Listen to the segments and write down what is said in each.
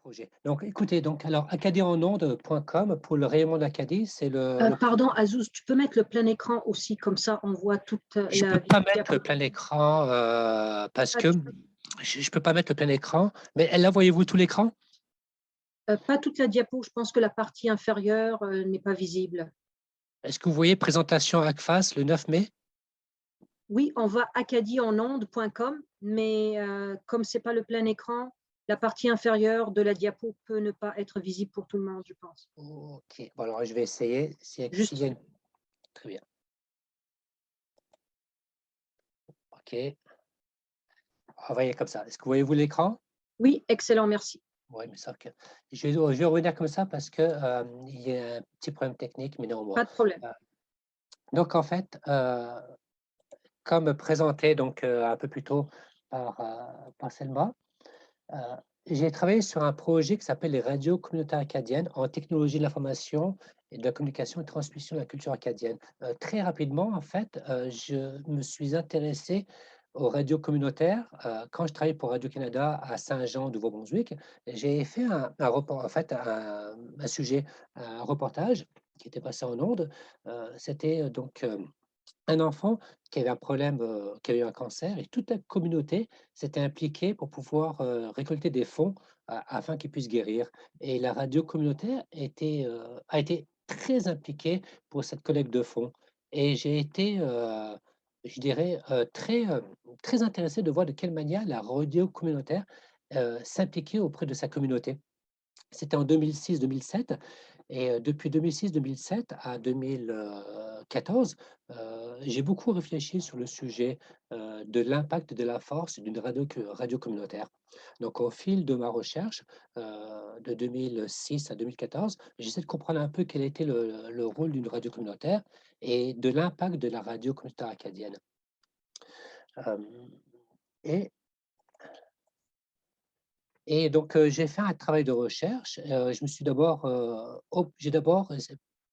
projet. Donc, écoutez, donc, alors, acadiemenonde.com pour le rayonnement d'Acadie, c'est le Pardon, Azouz, tu peux mettre le plein écran aussi, comme ça on voit toute je la peux pas mettre le diapo. plein écran parce Ah, que je peux pas mettre le plein écran. Mais là, voyez-vous tout l'écran? pas toute la diapo, je pense que la partie inférieure n'est pas visible. Est-ce que vous voyez présentation ACFAS le 9 mai? Oui, on va acadiemenonde.com, mais comme c'est pas le plein écran, la partie inférieure de la diapo peut ne pas être visible pour tout le monde, je pense. Ok, bon, alors je vais essayer. S'il y a Juste, une... Très bien. Ok, on va voyez comme ça. Est-ce que voyez-vous l'écran? oui, excellent, merci. Oui, mais ça, que... je vais revenir comme ça parce que il y a un petit problème technique, mais néanmoins. Pas de problème. Euh, donc, en fait, comme présenté donc, un peu plus tôt par Selma, euh, j'ai travaillé sur un projet qui s'appelle les radios communautaires acadiennes en technologie de l'information et de la communication et transmission de la culture acadienne. Très rapidement, en fait, je me suis intéressé aux radios communautaires. Quand je travaillais pour Radio-Canada à Saint-Jean, Nouveau-Brunswick, j'ai fait en fait, un sujet, un reportage qui était passé en ondes. C'était donc un enfant qui avait un problème, qui avait eu un cancer et toute la communauté s'était impliquée pour pouvoir, récolter des fonds afin qu'il puisse guérir et la radio communautaire a été très impliquée pour cette collecte de fonds et j'ai été, je dirais, très intéressé de voir de quelle manière la radio communautaire, s'impliquait auprès de sa communauté. C'était en 2006-2007 et depuis 2006-2007 à 2014, j'ai beaucoup réfléchi sur le sujet, de l'impact de la force d'une radio communautaire. Donc au fil de ma recherche, de 2006 à 2014, j'essaie de comprendre un peu quel était le rôle d'une radio communautaire et de l'impact de la radio communautaire acadienne. Hem et Et donc, j'ai fait un travail de recherche. J'ai d'abord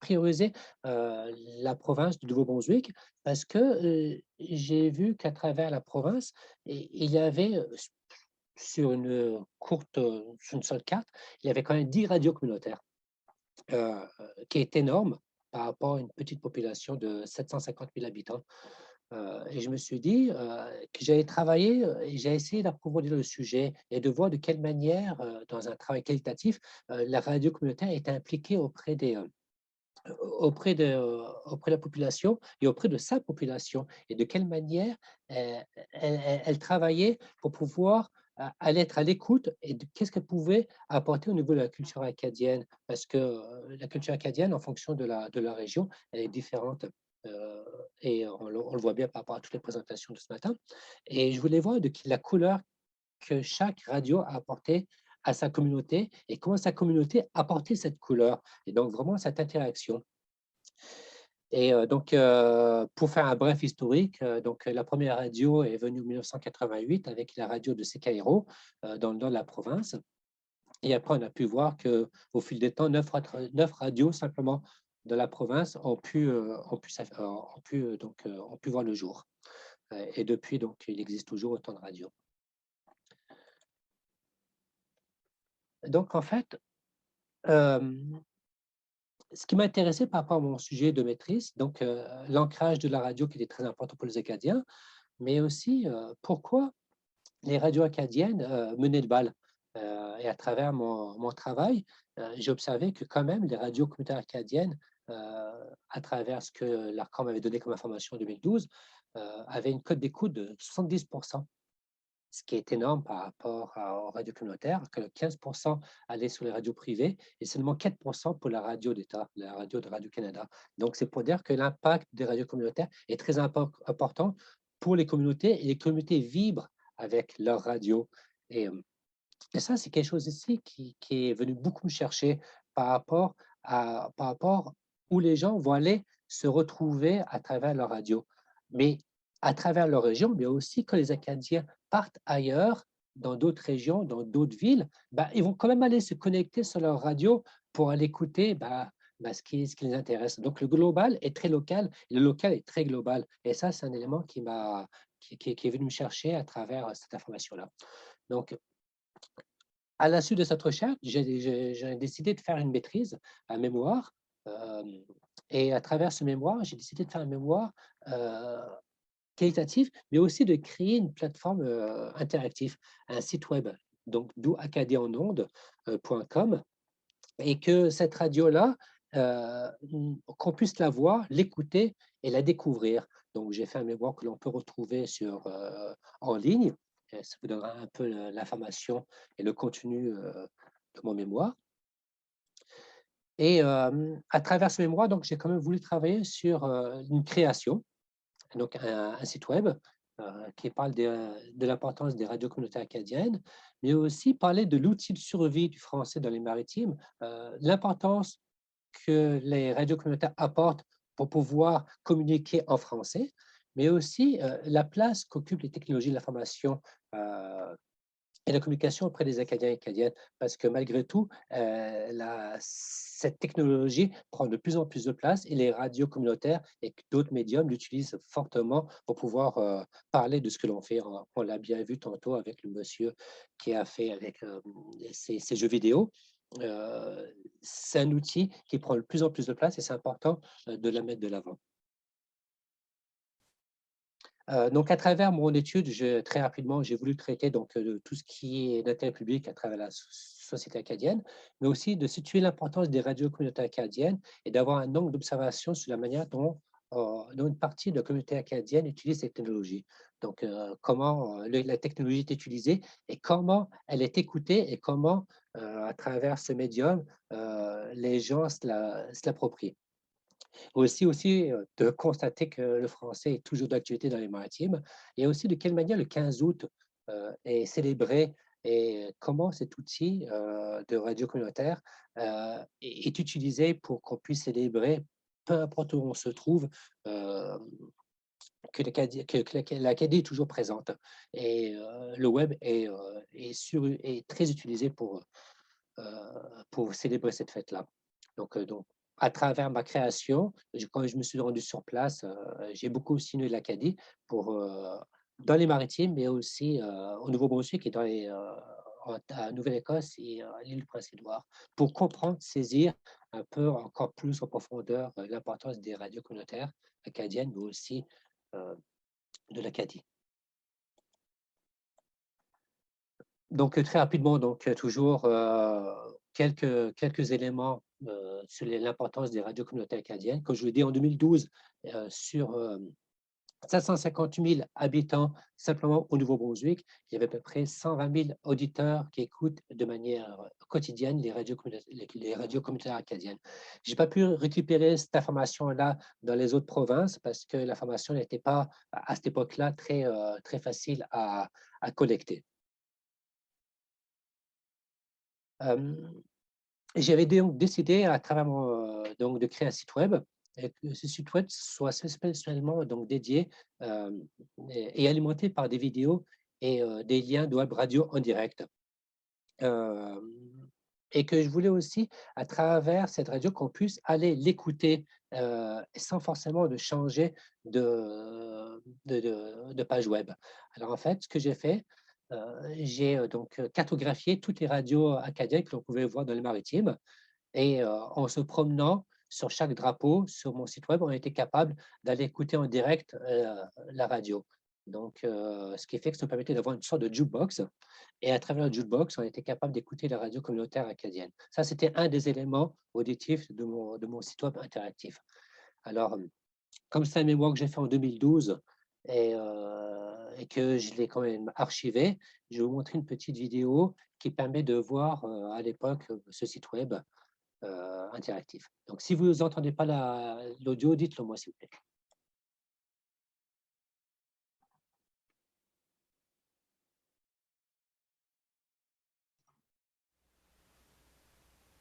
priorisé, la province du Nouveau-Brunswick parce que, j'ai vu qu'à travers la province, il y avait, sur sur une seule carte, il y avait quand même 10 radios communautaires, heu, qui est énorme par rapport à une petite population de 750 000 habitants. Et je me suis dit, que j'allais travailler, et j'ai essayé d'approfondir le sujet et de voir de quelle manière, dans un travail qualitatif, la radio communautaire est impliquée auprès de la population et auprès de sa population et de quelle manière, elle travaillait pour pouvoir aller être à l'écoute et de qu'est-ce qu'elle pouvait apporter au niveau de la culture acadienne. Parce que, la culture acadienne, en fonction de la région, elle est différente, heu et on le voit bien par rapport à toutes les présentations de ce matin et je voulais voir de qui la couleur que chaque radio a apporté à sa communauté et comment sa communauté apportait cette couleur et donc vraiment cette interaction. Et donc, pour faire un bref historique, donc la première radio est venue en 1988 avec la radio de Secairo, dans le nord de la province et après on a pu voir qu'au fil des temps, 9 radios simplement de la province ont pu voir le jour. Et depuis donc, il existe toujours autant de radios. Donc en fait, hem ce qui m'intéressait par rapport à mon sujet de maîtrise, donc l'ancrage de la radio qui était très important pour les Acadiens, mais aussi, pourquoi les radios acadiennes, menaient le bal? Et à travers mon travail, j'ai observé que quand même les radios communautaires acadiennes, à travers ce que l'ARCOM m'avait donné comme information en 2012, avaient une cote d'écoute de 70, ce qui est énorme par rapport aux radios communautaires, que 15% allaient sur les radios privées et seulement 4% pour la radio d'État, la radio de Radio-Canada. Donc, c'est pour dire que l'impact des radios communautaires est très important pour les communautés et les communautés vibrent avec leur radio. Et, et ça, c'est quelque chose ici qui est venu beaucoup me chercher par rapport où les gens vont aller se retrouver à travers leur radio. Mais à travers leur région, mais aussi quand les Acadiens partent ailleurs, dans d'autres régions, dans d'autres villes, bah, ils vont quand même aller se connecter sur leur radio pour aller écouter ce qui les intéresse. Donc le global est très local et le local est très global. Et ça, c'est un élément qui est venu me chercher à travers cette information-là. Donc, À la suite de cette recherche, j'ai décidé de faire une maîtrise, un mémoire. Et à travers ce mémoire, j'ai décidé de faire un mémoire qualitatif, mais aussi de créer une plateforme interactive, un site web, donc d'où acadienonde.com, et que cette radio-là, qu'on puisse la voir, l'écouter et la découvrir. Donc, j'ai fait un mémoire que l'on peut retrouver en ligne. Et ça vous donnera un peu l'information et le contenu de mon mémoire. Et à travers ce mémoire, donc, j'ai quand même voulu travailler sur une création, donc un site web qui parle de l'importance des radios communautaires acadiennes, mais aussi parler de l'outil de survie du français dans les maritimes, l'importance que les radios communautaires apportent pour pouvoir communiquer en français, mais aussi la place qu'occupent les technologies de l'information et la communication auprès des Acadiens et Acadiennes, parce que malgré tout, cette technologie prend de plus en plus de place et les radios communautaires et d'autres médiums l'utilisent fortement pour pouvoir parler de ce que l'on fait. On l'a bien vu tantôt avec le monsieur qui a fait avec ses jeux vidéo. C'est un outil qui prend de plus en plus de place et c'est important de la mettre de l'avant. Donc, à travers mon étude, très rapidement, j'ai voulu traiter donc, de tout ce qui est d'intérêt public à travers la société acadienne, mais aussi de situer l'importance des radios communautaires acadiennes et d'avoir un angle d'observation sur la manière dont une partie de la communauté acadienne utilise cette technologie. Donc, comment la technologie est utilisée et comment elle est écoutée et comment, à travers ce médium, les gens se l'approprient. Aussi de constater que le français est toujours d'actualité dans les maritimes et aussi de quelle manière le 15 août est célébré et comment cet outil de radio communautaire est utilisé pour qu'on puisse célébrer, peu importe où on se trouve, que l'Acadie est toujours présente. Et le web est très utilisé pour célébrer cette fête-là. Donc, à travers ma création, quand je me suis rendu sur place, j'ai beaucoup signé de l'Acadie dans les Maritimes, mais aussi au Nouveau-Brunswick et à Nouvelle-Écosse et à l'île du Prince-Édouard, pour comprendre, saisir un peu encore plus en profondeur l'importance des radios communautaires acadiennes, mais aussi de l'Acadie. Donc, très rapidement, toujours quelques éléments sur l'importance des radios communautaires acadiennes. Comme je vous l'ai dit, en 2012, sur 750 000 habitants simplement au Nouveau-Brunswick, il y avait à peu près 120 000 auditeurs qui écoutent de manière quotidienne les radios communautaires acadiennes. Je n'ai pas pu récupérer cette information-là dans les autres provinces parce que l'information n'était pas, à cette époque-là, très facile à collecter. J'avais donc décidé à travers de créer un site web et que ce site web soit spécialement donc dédié et alimenté par des vidéos et des liens de web radio en direct. Et que je voulais aussi, à travers cette radio, qu'on puisse aller l'écouter sans forcément de changer de page web. Alors en fait, ce que j'ai fait, j'ai donc cartographié toutes les radios acadiennes que l'on pouvait voir dans les maritimes et en se promenant sur chaque drapeau, sur mon site web, on a été capable d'aller écouter en direct la radio. Donc, ce qui fait que ça nous permettait d'avoir une sorte de jukebox. Et à travers le jukebox, on a été capable d'écouter la radio communautaire acadienne. Ça, c'était un des éléments auditifs de mon site web interactif. Alors, comme c'est un mémoire que j'ai fait en 2012 et que je l'ai quand même archivé, je vais vous montrer une petite vidéo qui permet de voir à l'époque ce site web interactif. Donc, si vous n'entendez pas l'audio, dites-le moi, s'il vous plaît.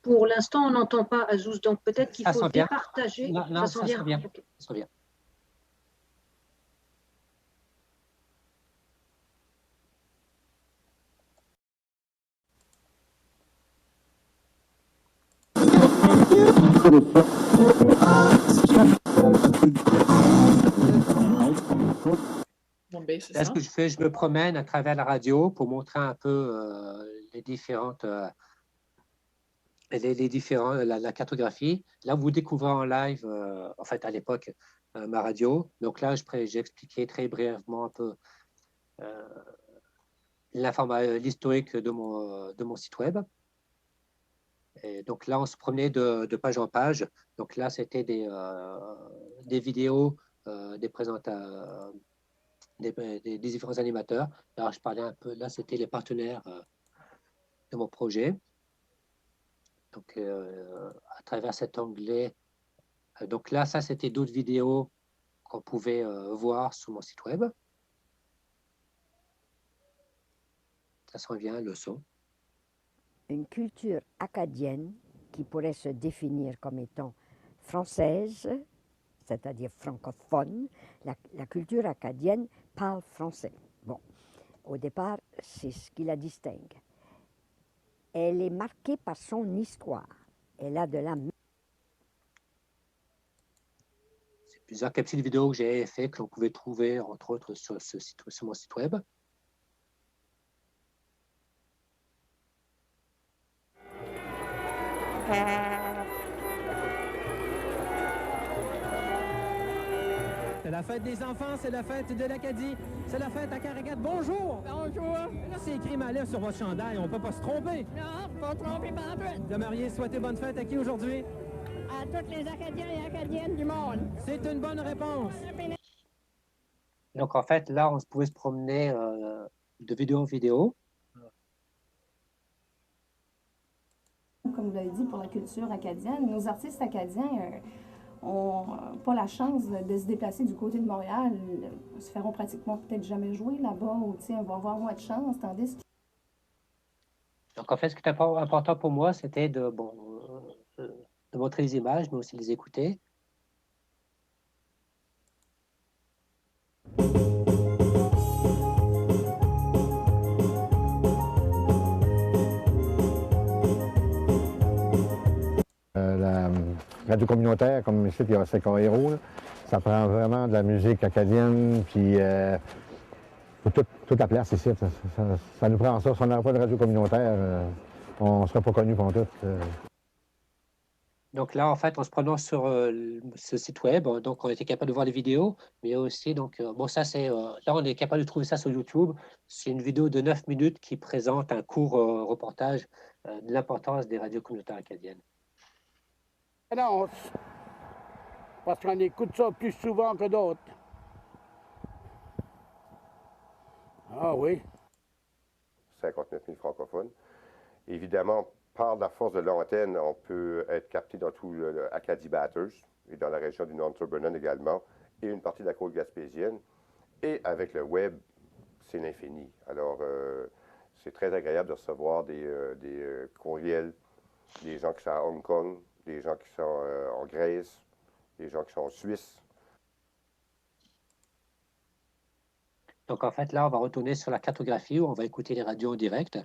Pour l'instant, on n'entend pas Azouz, donc peut-être qu'il faut départager. Non, ça sent bien. Okay. Ça sent bien. Là, ce que je fais, je me promène à travers la radio pour montrer un peu les différentes, la cartographie. Là, vous découvrez en live, en fait, à l'époque, ma radio. Donc là, j'ai expliqué très brièvement un peu l'historique de mon site web. Et donc là, on se promenait de page en page. Donc là, c'était des vidéos, des présentateurs, des différents animateurs. Alors, je parlais un peu, là, c'était les partenaires de mon projet. Donc, à travers cet onglet, donc là, ça, c'était d'autres vidéos qu'on pouvait voir sur mon site web. Ça s'en vient, le son. Une culture acadienne qui pourrait se définir comme étant française, c'est-à-dire francophone. La culture acadienne parle français. Bon, au départ, c'est ce qui la distingue. Elle est marquée par son histoire. Elle a de la... C'est plusieurs capsules vidéo que j'ai fait, que l'on pouvait trouver, entre autres, sur mon site web. C'est la fête des enfants, c'est la fête de l'Acadie, c'est la fête à Carigate. Bonjour! Bonjour. Là, c'est écrit Malais sur votre chandail, on peut pas se tromper. Non, pas trompé pantoute. Demariez souhaiter bonne fête à qui aujourd'hui? À tous les Acadiens et Acadiennes du monde. C'est une bonne réponse. Donc, en fait, là, on pouvait se promener de vidéo en vidéo. Comme vous l'avez dit, pour la culture acadienne, nos artistes acadiens n'ont pas la chance de se déplacer du côté de Montréal. Ils se feront pratiquement peut-être jamais jouer là-bas ou on va avoir moins de chance, tandis que... Donc, en fait, ce qui était important pour moi, c'était de montrer les images, mais aussi les écouter. La radio communautaire, comme ici, il y a CK Héros, là, ça prend vraiment de la musique acadienne, puis toute la place ici, ça nous prend ça. Si on n'avait pas de radio communautaire, on ne serait pas connu pour tout. Donc là, en fait, en se prenant sur ce site web, donc on était capable de voir les vidéos, mais aussi, donc, bon, ça c'est, là, on est capable de trouver ça sur YouTube. C'est une vidéo de 9 minutes qui présente un court reportage de l'importance des radios communautaires acadiennes. Non, parce qu'on écoute ça plus souvent que d'autres. Ah oui. 59 000 francophones. Évidemment, par la force de l'antenne, on peut être capté dans tout le Acadie Batters et dans la région du Nord-Turbernon également, et une partie de la côte gaspésienne. Et avec le web, c'est l'infini. Alors, c'est très agréable de recevoir des courriels, des gens qui sont à Hong Kong, des gens qui sont en Grèce, des gens qui sont en Suisse. Donc, en fait, là, on va retourner sur la cartographie où on va écouter les radios en direct.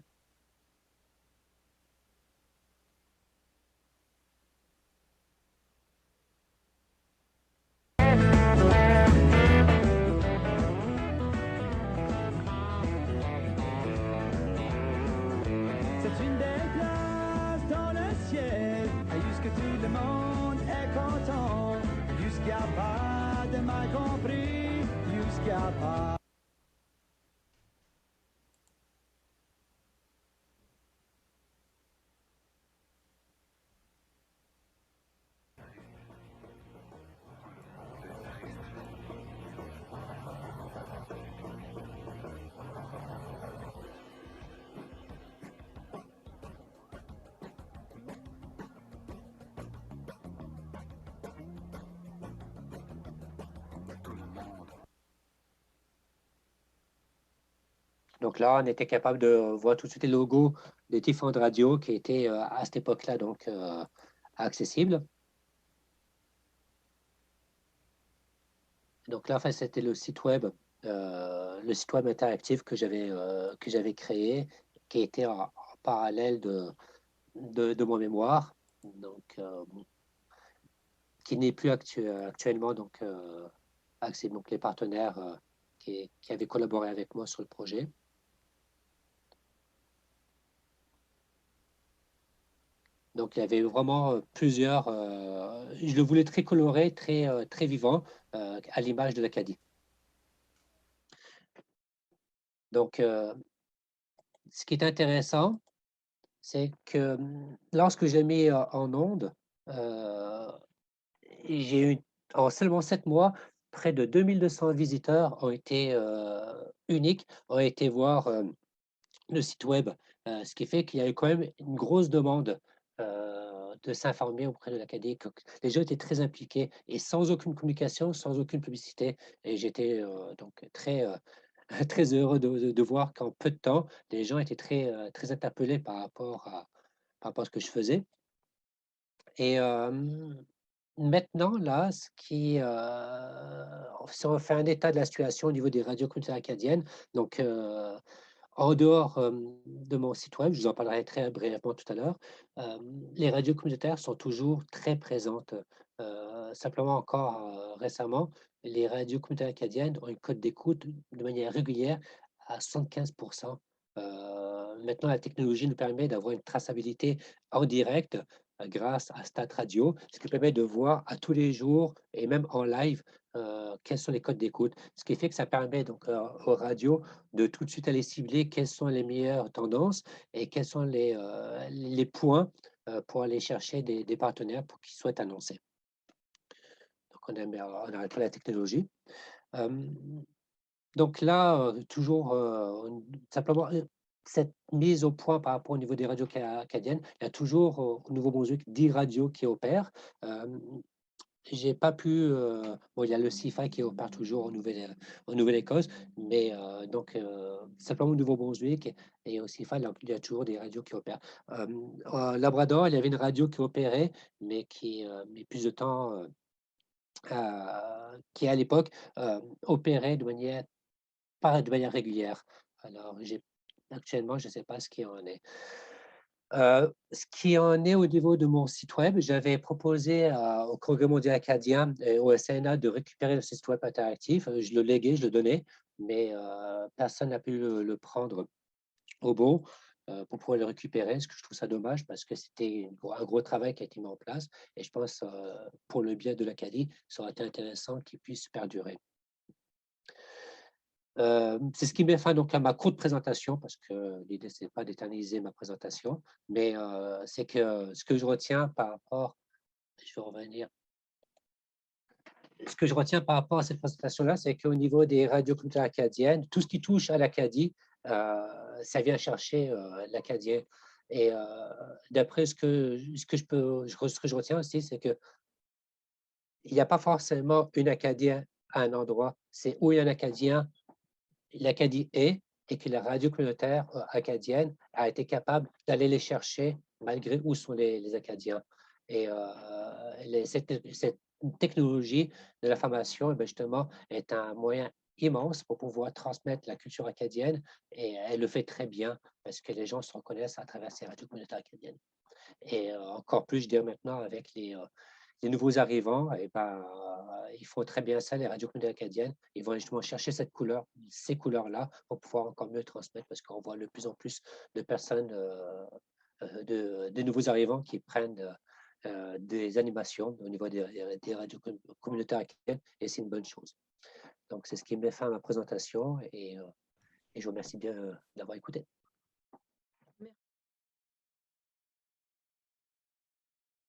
C'est une belle place dans le ciel, jusque tout le monde est content, jusqu'à pas de mal compris, jusqu'à pas. Donc là, on était capable de voir tout de suite les logos des différentes radios qui étaient à cette époque-là donc accessibles. Donc là, en fait, c'était le site web interactif que j'avais créé, qui était en parallèle de mon mémoire, donc qui n'est plus actuellement donc accessible. Donc les partenaires qui avaient collaboré avec moi sur le projet. Donc, il y avait vraiment plusieurs. Je le voulais très coloré, très vivant, à l'image de l'Acadie. Donc, ce qui est intéressant, c'est que lorsque j'ai mis en onde, j'ai eu, en seulement 7 mois, près de 2200 visiteurs ont été uniques, ont été voir le site web, ce qui fait qu'il y a eu quand même une grosse demande de s'informer auprès de l'Acadie. Les gens étaient très impliqués et sans aucune communication, sans aucune publicité. Et j'étais donc très heureux de voir qu'en peu de temps, les gens étaient très interpellés par rapport à ce que je faisais. Et maintenant, là, si on fait un état de la situation au niveau des radios communautaires acadiennes, donc en dehors de mon site web, je vous en parlerai très brièvement tout à l'heure, les radios communautaires sont toujours très présentes. Simplement encore récemment, les radios communautaires acadiennes ont une cote d'écoute de manière régulière à 75%. Maintenant, la technologie nous permet d'avoir une traçabilité en direct grâce à Stat Radio, ce qui permet de voir à tous les jours et même en live quels sont les codes d'écoute. Ce qui fait que ça permet donc aux radios de tout de suite aller cibler quelles sont les meilleures tendances et quels sont les points pour aller chercher des partenaires pour qu'ils souhaitent annoncer. Donc, on n'arrête pas la technologie. Donc là, toujours simplement cette mise au point par rapport au niveau des radios acadiennes, il y a toujours au Nouveau-Brunswick 10 radios qui opèrent. J'ai pas pu. Bon, il y a le CIFA qui opère toujours en Nouvelle-Écosse, mais donc simplement au Nouveau-Brunswick et au CIFA, il y a toujours des radios qui opèrent. Au Labrador, il y avait une radio qui opérait, mais qui met plus de temps, qui à l'époque opérait pas de manière régulière. Alors, actuellement, je ne sais pas ce qui en est. Ce qui en est au niveau de mon site web, j'avais proposé au Congrès mondial acadien et au SNA de récupérer le site web interactif. Je le léguais, je le donnais, mais personne n'a pu le prendre au bon pour pouvoir le récupérer, ce que je trouve ça dommage parce que c'était un gros travail qui a été mis en place et je pense pour le bien de l'Acadie, ça aurait été intéressant qu'il puisse perdurer. C'est ce qui met fin donc à ma courte présentation, parce que l'idée, ce n'est pas d'éterniser ma présentation, mais c'est que ce que je retiens par rapport, je vais revenir, ce que je retiens par rapport à cette présentation-là, c'est qu'au niveau des radios communautaires acadiennes, tout ce qui touche à l'Acadie, ça vient chercher l'Acadien. Et d'après ce que je retiens aussi, c'est que il n'y a pas forcément un Acadien à un endroit, c'est où il y a un Acadien, l'Acadie est, et que la radio communautaire acadienne a été capable d'aller les chercher malgré où sont les Acadiens. Et cette technologie de l'information, justement, est un moyen immense pour pouvoir transmettre la culture acadienne et elle le fait très bien parce que les gens se reconnaissent à travers ces radios communautaires acadiennes. Et encore plus, je dirais maintenant, avec les nouveaux arrivants, et ils font très bien ça, les radios communautaires acadiennes. Ils vont justement chercher ces couleurs-là pour pouvoir encore mieux transmettre parce qu'on voit de plus en plus de personnes, de nouveaux arrivants qui prennent des animations au niveau des radios communautaires acadiennes et c'est une bonne chose. Donc, c'est ce qui met fin à ma présentation et je vous remercie bien d'avoir écouté.